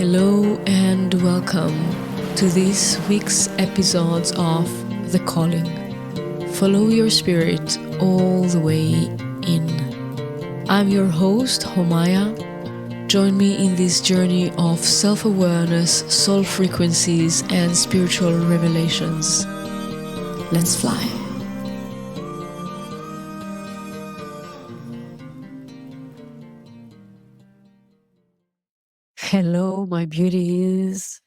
Hello and welcome to this week's episodes of The Calling. Follow your spirit all the way in. I'm your host, Homaya. Join me in this journey of self-awareness, soul frequencies, and spiritual revelations. Let's fly. Hello, my beauties.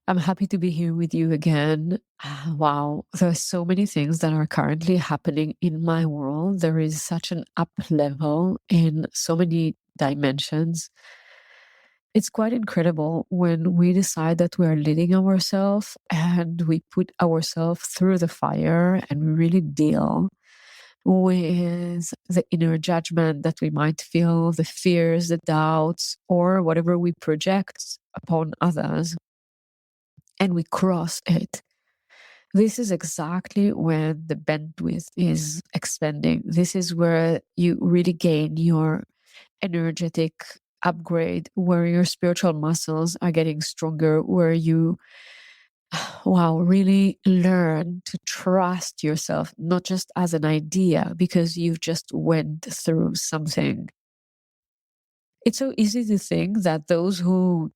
I'm happy to be here with you again. Wow, there are so many things that are currently happening in my world. There is such an up level in so many dimensions. It's quite incredible when we decide that we are leading ourselves and we put ourselves through the fire and we really deal with the inner judgment that we might feel, the fears, the doubts, or whatever we project upon others, and we cross it. This is exactly when the bandwidth is expanding. This is where you really gain your energetic upgrade, where your spiritual muscles are getting stronger, where you really learn to trust yourself, not just as an idea, because you've just went through something. It's so easy to think that those who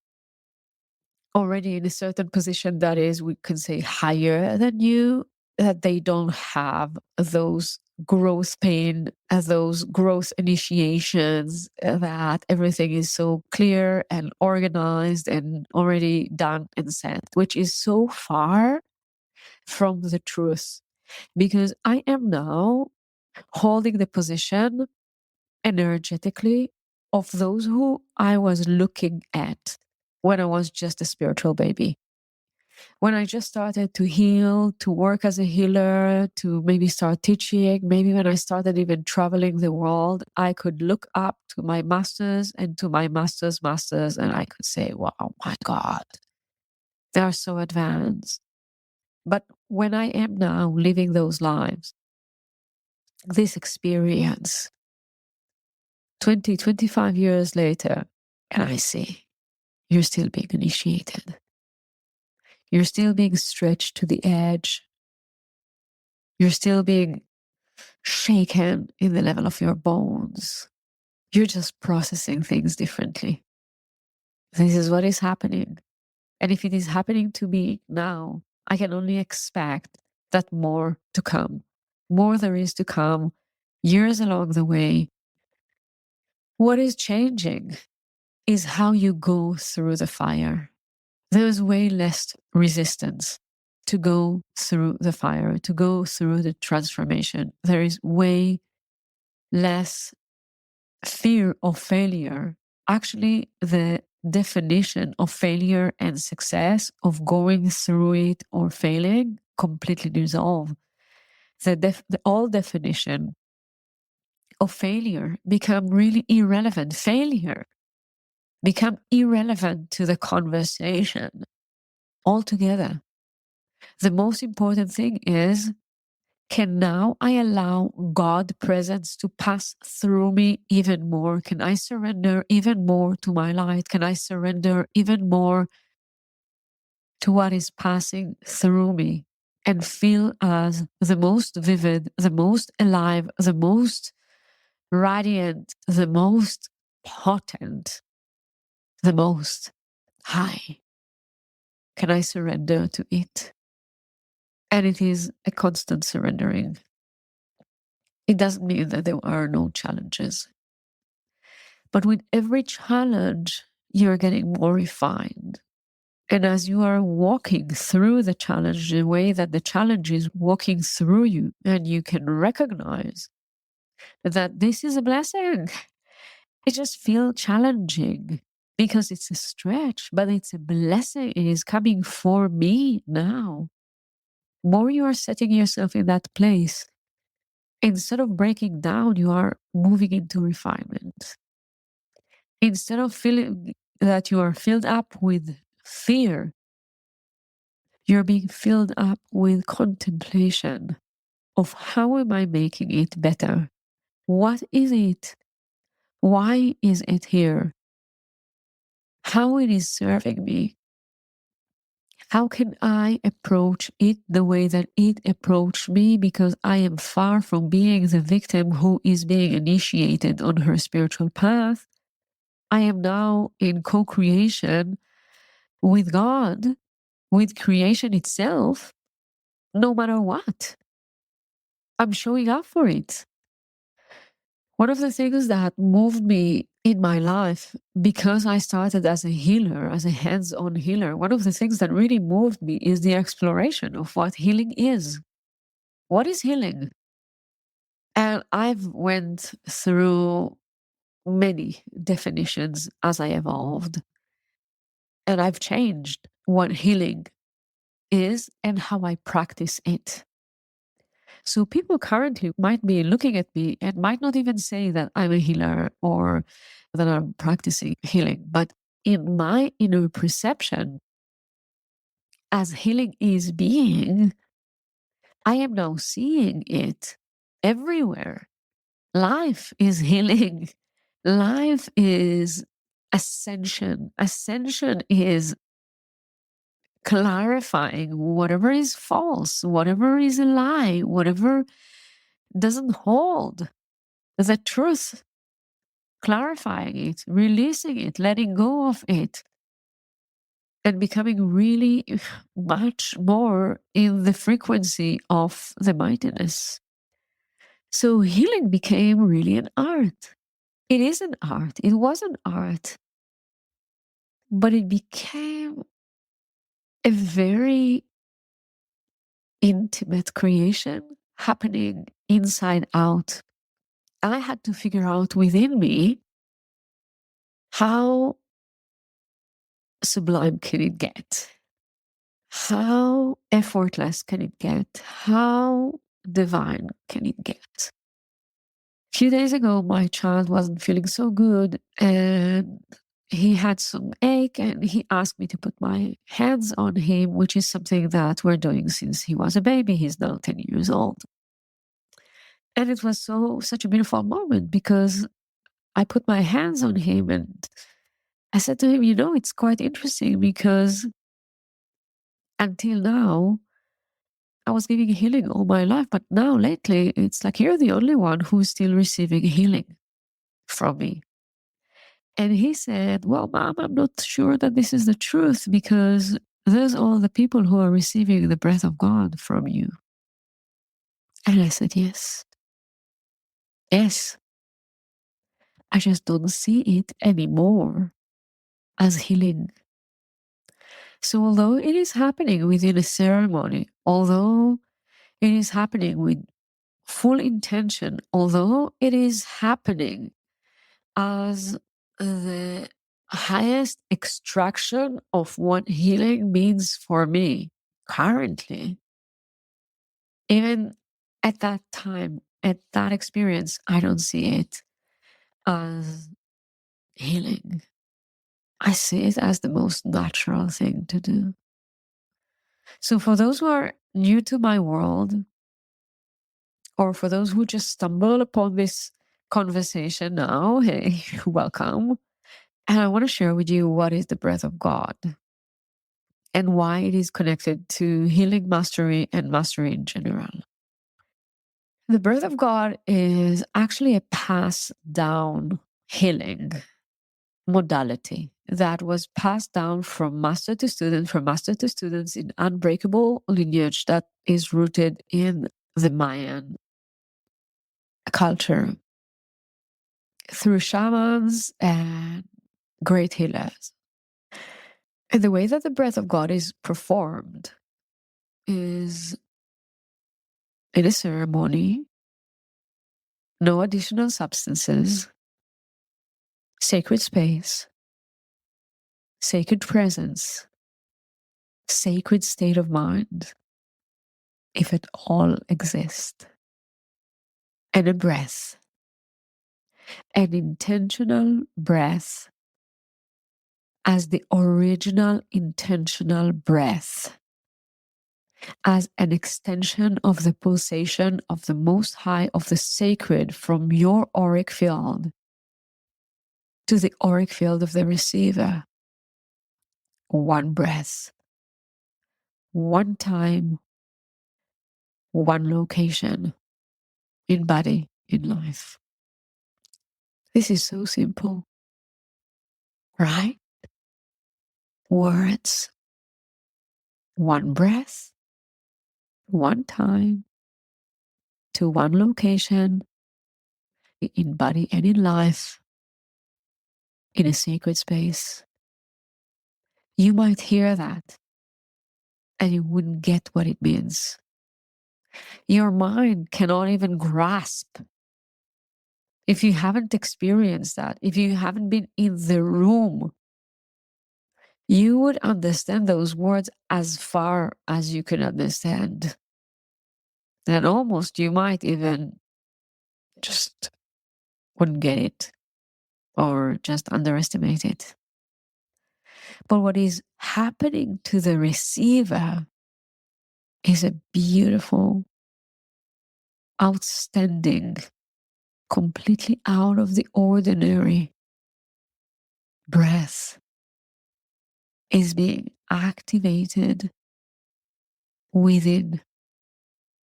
already in a certain position that is, we can say, higher than you, that they don't have those growth pain, those growth initiations, that everything is so clear and organized and already done and set, which is so far from the truth. Because I am now holding the position energetically of those who I was looking at when I was just a spiritual baby. When I just started to heal, to work as a healer, to maybe start teaching, maybe when I started even traveling the world, I could look up to my masters and to my masters' masters, and I could say, wow, my God, they are so advanced. But when I am now living those lives, this experience, 20, 25 years later, and I see you're still being initiated. You're still being stretched to the edge. You're still being shaken in the level of your bones. You're just processing things differently. This is what is happening. And if it is happening to me now, I can only expect that more to come. More there is to come, years along the way. What is changing is how you go through the fire. There's way less resistance to go through the fire, to go through the transformation. There is way less fear of failure. Actually, the definition of failure and success, of going through it or failing, completely dissolve. The all definition of failure become really irrelevant. Failure become irrelevant to the conversation altogether. The most important thing is, can now I allow God presence to pass through me even more? Can I surrender even more to my light? Can I surrender even more to what is passing through me and feel as the most vivid, the most alive, the most radiant, the most potent, the most high? Can I surrender to it? And it is a constant surrendering. It doesn't mean that there are no challenges. But with every challenge, you're getting more refined. And as you are walking through the challenge, the way that the challenge is walking through you, and you can recognize that this is a blessing. It just feels challenging because it's a stretch, but it's a blessing. It is coming for me now. More you are setting yourself in that place, instead of breaking down, you are moving into refinement. Instead of feeling that you are filled up with fear, you're being filled up with contemplation of how am I making it better? What is it? Why is it here? how it is serving me. How can I approach it the way that it approached me? Because I am far from being the victim who is being initiated on her spiritual path. I am now in co-creation with God, with creation itself, no matter what. I'm showing up for it. One of the things that moved me in my life, because I started as a healer, as a hands-on healer, one of the things that really moved me is the exploration of what healing is. What is healing? And I've went through many definitions as I evolved. And I've changed what healing is and how I practice it. So people currently might be looking at me and might not even say that I'm a healer or that I'm practicing healing. But in my inner perception, as healing is being, I am now seeing it everywhere. Life is healing. Life is ascension. Ascension is clarifying whatever is false, whatever is a lie, whatever doesn't hold the truth, clarifying it, releasing it, letting go of it, and becoming really much more in the frequency of the mightiness. So healing became really an art. It is an art. It was an art. But it became a very intimate creation happening inside out. I had to figure out within me how sublime can it get? How effortless can it get? How divine can it get? A few days ago, my child wasn't feeling so good and he had some ache and he asked me to put my hands on him, which is something that we're doing since he was a baby. He's now 10 years old. And it was such a beautiful moment because I put my hands on him and I said to him, you know, it's quite interesting because until now, I was giving healing all my life, but now lately, it's like you're the only one who's still receiving healing from me. And he said, well, Mom, I'm not sure that this is the truth because there's all the people who are receiving the breath of God from you. And I said, yes. Yes. I just don't see it anymore as healing. So although it is happening within a ceremony, although it is happening with full intention, although it is happening as the highest extraction of what healing means for me currently, even at that time, at that experience, I don't see it as healing. I see it as the most natural thing to do. So for those who are new to my world, or for those who just stumble upon this conversation now, hey, welcome. And I want to share with you what is the breath of God and why it is connected to healing mastery and mastery in general. The breath of God is actually a passed down healing modality that was passed down from master to students in unbreakable lineage that is rooted in the Mayan culture through shamans and great healers. And the way that the breath of God is performed is in a ceremony, no additional substances, sacred space, sacred presence, sacred state of mind, if it all exists, and a breath, an intentional breath as the original intentional breath, as an extension of the pulsation of the Most High, of the sacred, from your auric field to the auric field of the receiver. one breath, one time, one location, in body, in life. This is so simple, right? Words, one breath, one time, to one location, in body and in life, in a sacred space. You might hear that and you wouldn't get what it means. Your mind cannot even grasp. If you haven't experienced that, if you haven't been in the room, you would understand those words as far as you can understand. And almost you might even just wouldn't get it or just underestimate it. But what is happening to the receiver is a beautiful, outstanding, completely out of the ordinary breath is being activated within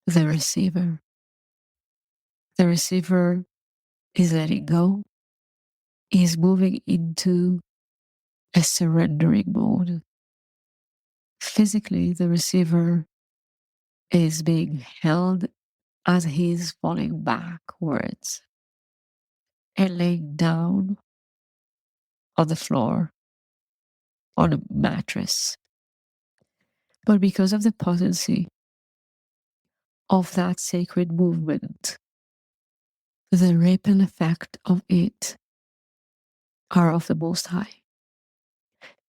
the receiver. The receiver is letting go, is moving into a surrendering mode. Physically, the receiver is being held as he's falling backwards and laying down on the floor on a mattress. But because of the potency of that sacred movement, the ripple effect of it are of the Most High.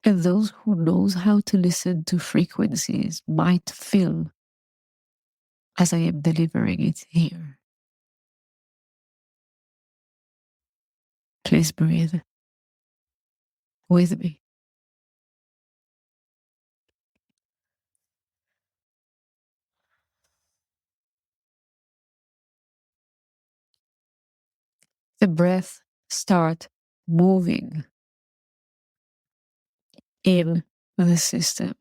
And those who knows how to listen to frequencies might feel as I am delivering it here. Please breathe with me. The breath start moving in the system,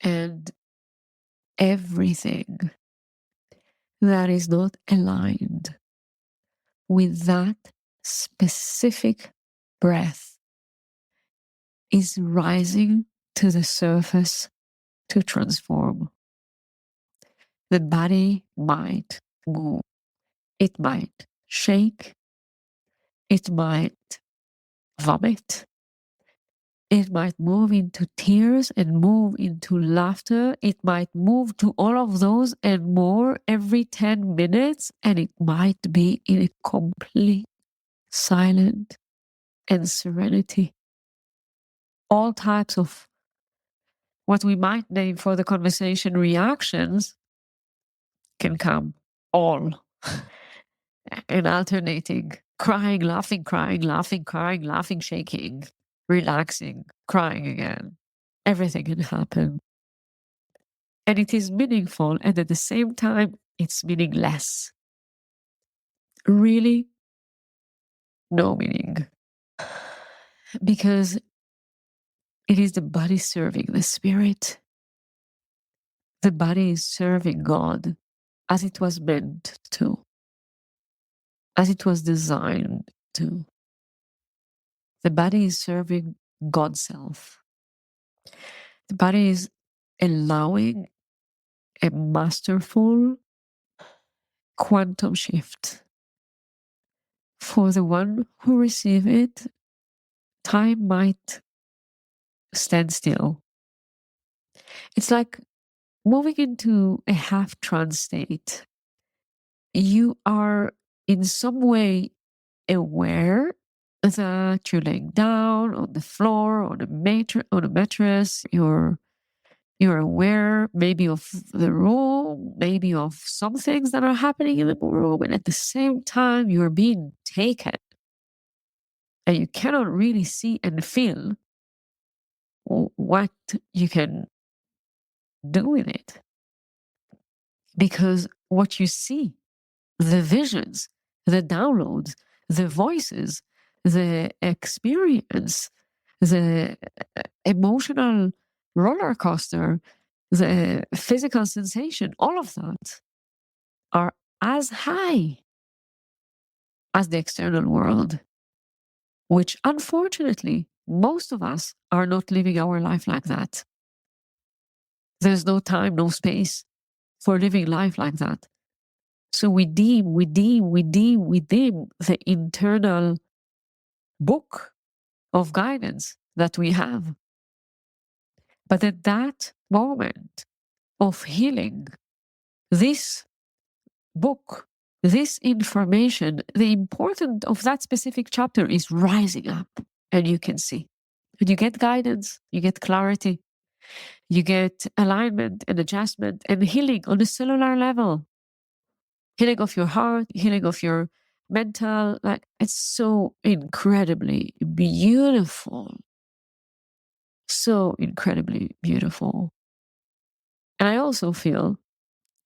and everything that is not aligned with that specific breath is rising to the surface to transform. The body might move, it might shake, it might vomit, it might move into tears and move into laughter. It might move to all of those and more every 10 minutes. And it might be in a complete silence and serenity. All types of what we might name for the conversation reactions can come, all. And alternating, crying, laughing, crying, laughing, crying, laughing, shaking, relaxing, crying again. Everything can happen. And it is meaningful, and at the same time, it's meaningless. Really, no meaning. Because it is the body serving the spirit. The body is serving God as it was meant to, as it was designed to. The body is serving God's self. The body is allowing a masterful quantum shift. For the one who receives it, time might stand still. It's like moving into a half trance state. You are in some way aware that you're laying down on the floor, on a mattress. You're aware maybe of the room, maybe of some things that are happening in the room, and at the same time you're being taken, and you cannot really see and feel what you can do with it, because what you see, the visions, the downloads, the voices, the experience, the emotional roller coaster, the physical sensation, all of that are as high as the external world, which unfortunately, most of us are not living our life like that. There's no time, no space for living life like that. So we dim the internal book of guidance that we have. But at that moment of healing, this book, this information, the importance of that specific chapter is rising up, and you can see. And you get guidance, you get clarity, you get alignment and adjustment and healing on a cellular level. Healing of your heart, healing of your mental, like it's so incredibly beautiful. So incredibly beautiful. And I also feel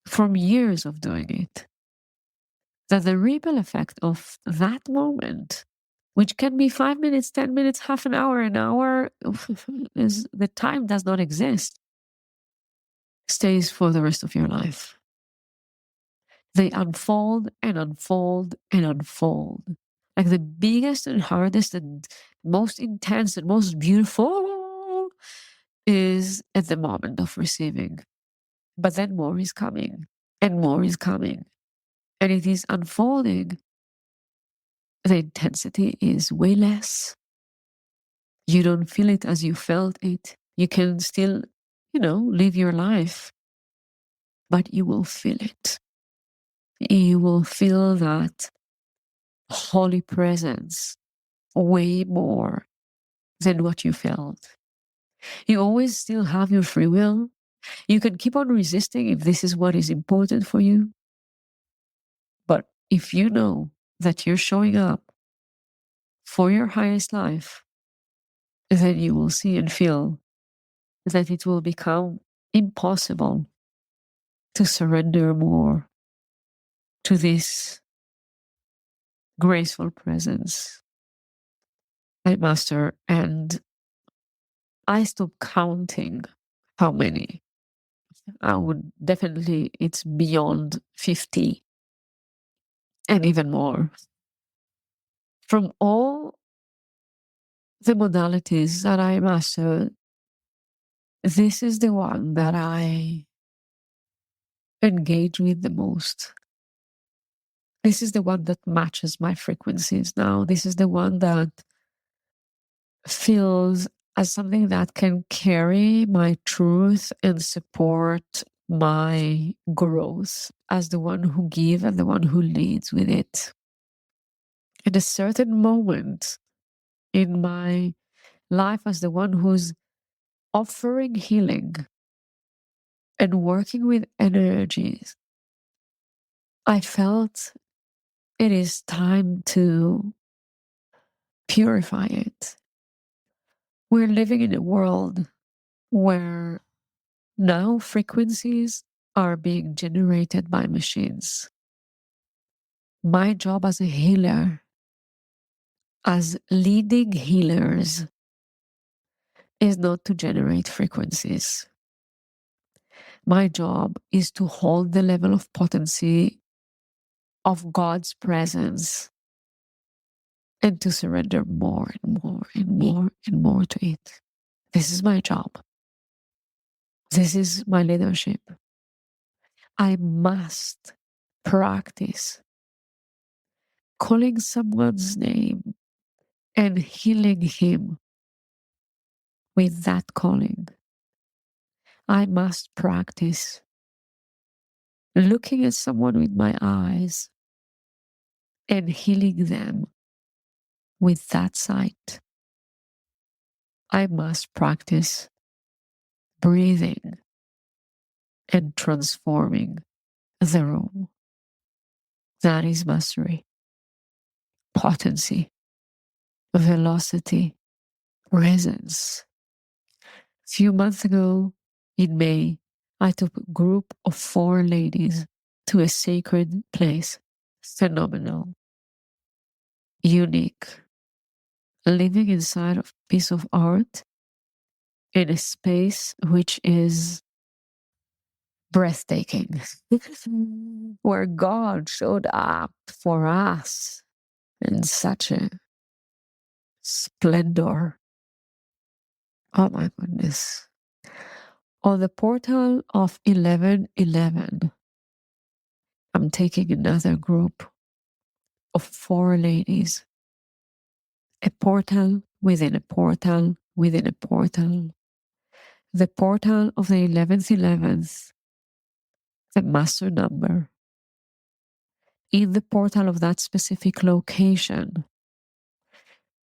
from years of doing it that the ripple effect of that moment, which can be 5 minutes, 10 minutes, half an hour, is the time does not exist, stays for the rest of your life. They unfold and unfold and unfold. Like the biggest and hardest and most intense and most beautiful is at the moment of receiving. But then more is coming and more is coming. And it is unfolding. The intensity is way less. You don't feel it as you felt it. You can still, live your life, but you will feel it. You will feel that holy presence way more than what you felt. You always still have your free will. You can keep on resisting if this is what is important for you. But if you know that you're showing up for your highest life, then you will see and feel that it will become impossible to surrender more to this graceful presence, my master. And I stopped counting how many. I would definitely, it's beyond 50 and even more. From all the modalities that I mastered, this is the one that I engage with the most. This is the one that matches my frequencies now. This is the one that feels as something that can carry my truth and support my growth as the one who gives and the one who leads with it. At a certain moment in my life as the one who's offering healing and working with energies, I felt it is time to purify it. We're living in a world where now frequencies are being generated by machines. My job as a healer, as leading healers, is not to generate frequencies. My job is to hold the level of potency of God's presence and to surrender more and more and more and more to it. This is my job. This is my leadership. I must practice calling someone's name and healing him with that calling. I must practice looking at someone with my eyes and healing them with that sight. I must practice breathing and transforming the room. That is mastery, potency, velocity, presence. A few months ago, in May, I took a group of 4 ladies to a sacred place. Phenomenal, unique, living inside of a piece of art in a space which is breathtaking, where God showed up for us in such a splendor. Oh my goodness. On the portal of 1111, I'm taking another group of 4 ladies. A portal within a portal within a portal. The portal of the 11th, the master number. In the portal of that specific location,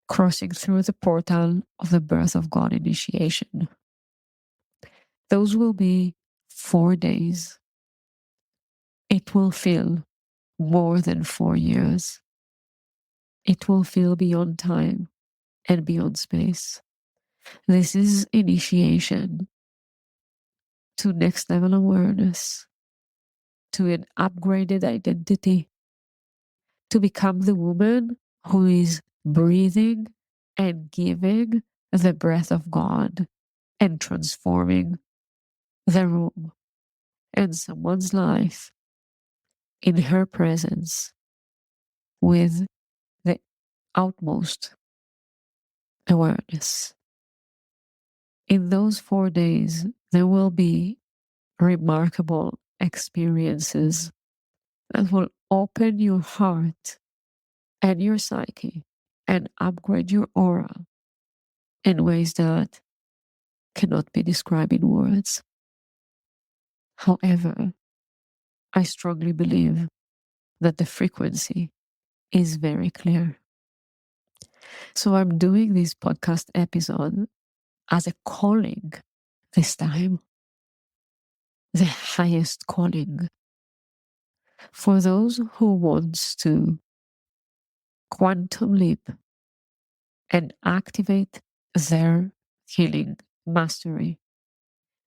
crossing through the portal of the birth of God initiation. Those will be 4 days. It will feel more than 4 years. It will feel beyond time and beyond space. This is initiation to next level awareness, to an upgraded identity, to become the woman who is breathing and giving the breath of God and transforming the room and someone's life in her presence with the utmost awareness. In those 4 days, there will be remarkable experiences that will open your heart and your psyche and upgrade your aura in ways that cannot be described in words. However, I strongly believe that the frequency is very clear. So I'm doing this podcast episode as a calling this time, the highest calling for those who wants to quantum leap and activate their healing mastery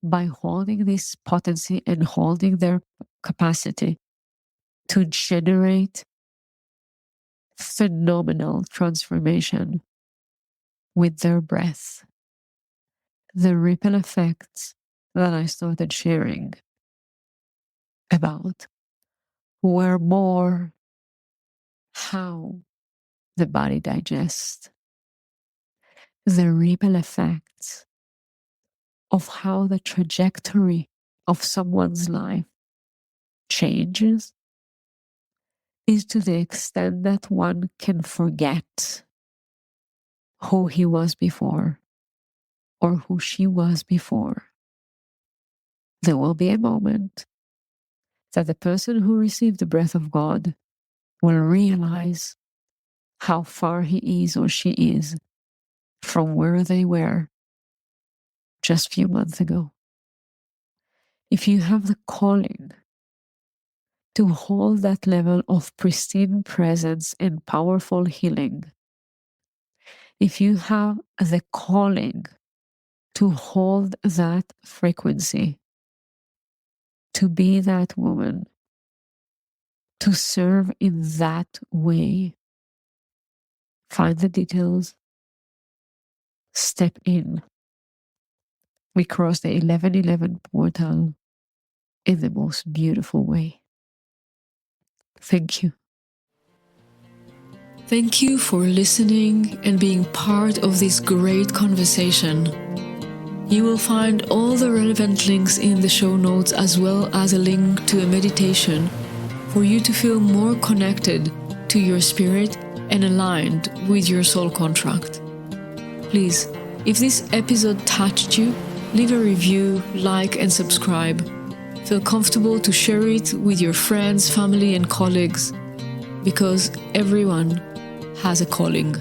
by holding this potency and holding their capacity to generate phenomenal transformation with their breath. The ripple effects that I started sharing about were more how the body digests, the ripple effects of how the trajectory of someone's life changes is to the extent that one can forget who he was before or who she was before. There will be a moment that the person who received the breath of God will realize how far he is or she is from where they were just a few months ago. If you have the calling to hold that level of pristine presence and powerful healing, if you have the calling to hold that frequency, to be that woman, to serve in that way, find the details, step in. We cross the 1111 portal in the most beautiful way. Thank you. Thank you for listening and being part of this great conversation. You will find all the relevant links in the show notes, as well as a link to a meditation for you to feel more connected to your spirit and aligned with your soul contract. Please, if this episode touched you, leave a review, like, and subscribe. Feel comfortable to share it with your friends, family, and colleagues, because everyone has a calling.